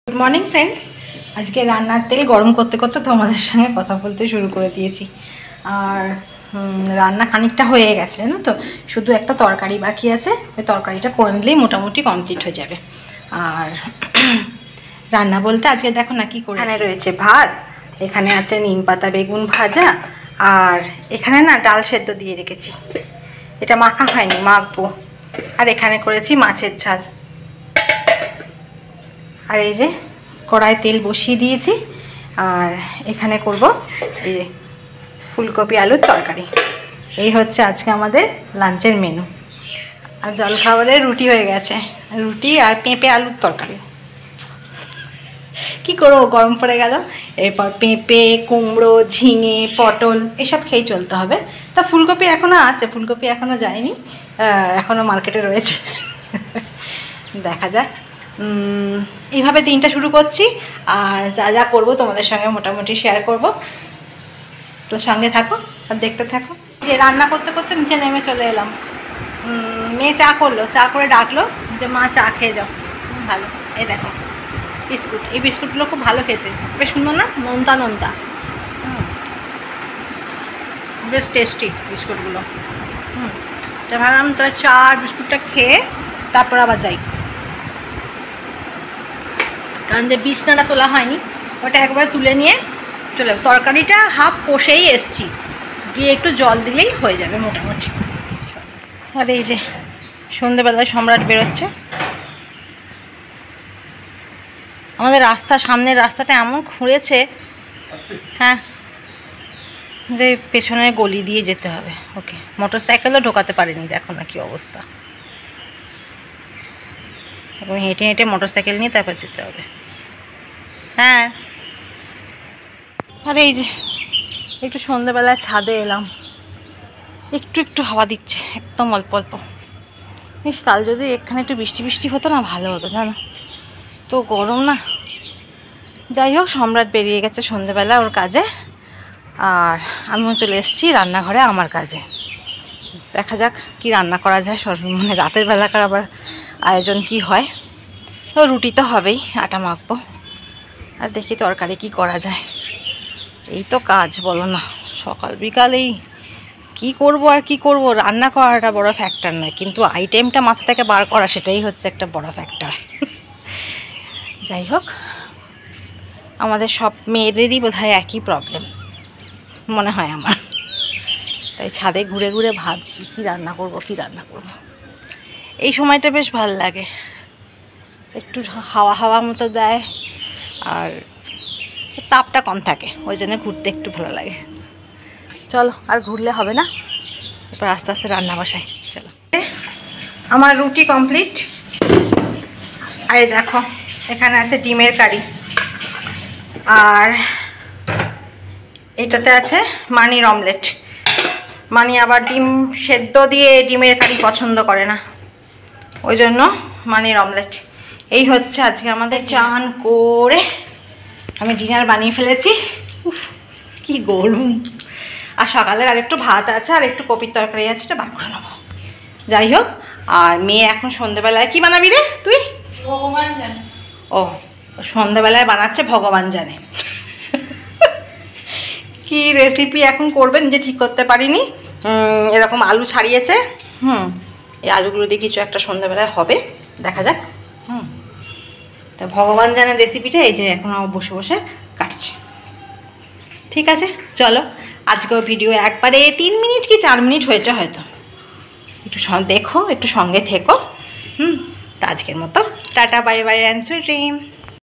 Good morning friends. আজকে রান্নার তেল গরম করতে করতে তোমাদের সঙ্গে কথা বলতে শুরু করে দিয়েছি। আর রান্না খানিকটা হয়ে গেছে, জানো তো, শুধু একটা তরকারি বাকি আছে। ওই তরকারিটা করে নিলেই মোটামুটি কমপ্লিট হয়ে যাবে। আর রান্না বলতে আজকে দেখো না কি করে, এখানে রয়েছে ভাত, এখানে আছে নিম পাতা বেগুন ভাজা, আর এখানে না ডাল সেদ্ধ দিয়ে রেখেছি, এটা মাখা হয়নি, মাখবো। আর এখানে করেছি মাছের ঝাল। আর এই যে কড়াই তেল বসিয়ে দিয়েছি, আর এখানে করব এই যে ফুলকপি আলুর তরকারি। এই হচ্ছে আজকে আমাদের লাঞ্চের মেনু। আর জলখাবারে রুটি হয়ে গেছে, রুটি আর পেঁপে আলুর তরকারি। কি করবো, গরম পড়ে গেল, এরপর পেঁপে, কুমড়ো, ঝিঙে, পটল এসব খেয়েই চলতে হবে। তা ফুলকপি এখনও আছে, ফুলকপি এখনও যায়নি, এখনও মার্কেটে রয়েছে। দেখা যাক। এইভাবে দিনটা শুরু করছি, আর যা যা করবো তোমাদের সঙ্গে মোটামুটি শেয়ার করব। তো সঙ্গে থাকো আর দেখতে থাকো। যে রান্না করতে করতে নিচে নেমে চলে এলাম। মেয়ে চা করলো, চা করে ডাকলো যে মা চা খেয়ে যাও। ভালো, এই দেখো বিস্কুট, এই বিস্কুটগুলো খুব ভালো খেতে, বেশ সুন্দর না, নোনতা নোনতা, বেশ টেস্টি বিস্কুটগুলো। তো ভাবলাম তো চা আর বিস্কুটটা খেয়ে তারপর আবার যাই, কারণ যে বিছনাটা তোলা হয়নি ওটা একবারে তুলে নিয়ে চলে যাবে। তরকারিটা হাফ কষেই এসছি, গিয়ে একটু জল দিলেই হয়ে যাবে মোটামুটি। আর এই যে সন্ধ্যেবেলায় সম্রাট বেরোচ্ছে। আমাদের রাস্তা, সামনের রাস্তাটা এমন খুঁড়েছে, হ্যাঁ, যে পেছনের গলি দিয়ে যেতে হবে ওকে। মোটর সাইকেলও ঢোকাতে পারেনি, দেখো না কি অবস্থা। এখন হেঁটে হেঁটে মোটর সাইকেল নিয়ে তারপর যেতে হবে। হ্যাঁ, আর এই যে একটু সন্ধ্যেবেলায় ছাদে এলাম, একটু একটু হাওয়া দিচ্ছে, একদম অল্প অল্প। বেশ, কাল যদি এখানে একটু বৃষ্টি বৃষ্টি হতো না, ভালো হতো, জানো তো, গরম না। যাই হোক, সম্রাট বেরিয়ে গেছে সন্ধ্যেবেলা ওর কাজে, আর আমিও চলে এসেছি রান্নাঘরে আমার কাজে। দেখা যাক কি রান্না করা যায়, মানে রাতের বেলাকার আবার আয়োজন কি হয়। তো রুটি তো হবেই, আটা মাখবো, আর দেখি তরকারি কি করা যায়। এই তো কাজ, বলো না, সকাল বিকালেই কি করব আর কি করব। রান্না করাটা বড় ফ্যাক্টর নয়, কিন্তু আইটেমটা মাথা থেকে বার করা, সেটাই হচ্ছে একটা বড় ফ্যাক্টর। যাই হোক, আমাদের সব মেয়েদেরই বোধহয় একই প্রবলেম মনে হয় আমার। তাই ছাদে ঘুরে ঘুরে ভাবছি কি রান্না করব, কি রান্না করব। এই সময়টা বেশ ভালো লাগে, একটু হাওয়া হাওয়া মতো দেয়, আর তাপটা কম থাকে, ওই জন্য ঘুরতে একটু ভালো লাগে। চলো, আর ঘুরলে হবে না, এরপর আস্তে আস্তে রান্না বসাই। চলো, আমার রুটি কমপ্লিট। আর দেখো এখানে আছে ডিমের কারি, আর এটাতে আছে মানির অমলেট। মানি আবার ডিম সেদ্ধ দিয়ে ডিমের কারি পছন্দ করে না, ওই জন্য মানির অমলেট। এই হচ্ছে আজকে আমাদের। চান করে আমি ডিনার বানিয়ে ফেলেছি। কি গরম। আর সকালের আরেকটু ভাত আছে, আর একটু কপির তরকারি আছে, এটা বার করে নেবো। যাই হোক, আর মেয়ে এখন সন্ধ্যেবেলায় কি বানাবি রে তুই? ভগবান জানে। ও, সন্ধ্যেবেলায় বানাচ্ছে ভগবান জানে। কি রেসিপি এখন করবে নিজে ঠিক করতে পারিনি। এরকম আলু ছাড়িয়েছে, এই আলুগুলো দিয়ে কিছু একটা সন্ধ্যাবেলায় হবে, দেখা যাক। তা ভগবান জানেন রেসিপিটা, এই যে এখন বসে বসে কাটছে। ঠিক আছে, চলো, আজকেও ভিডিও একবারে 3 মিনিট কি 4 মিনিট হয়েছে হয়তো, একটু দেখো, একটু সঙ্গে থেকো। তা আজকের মতো tata, bye bye, and sweet dream.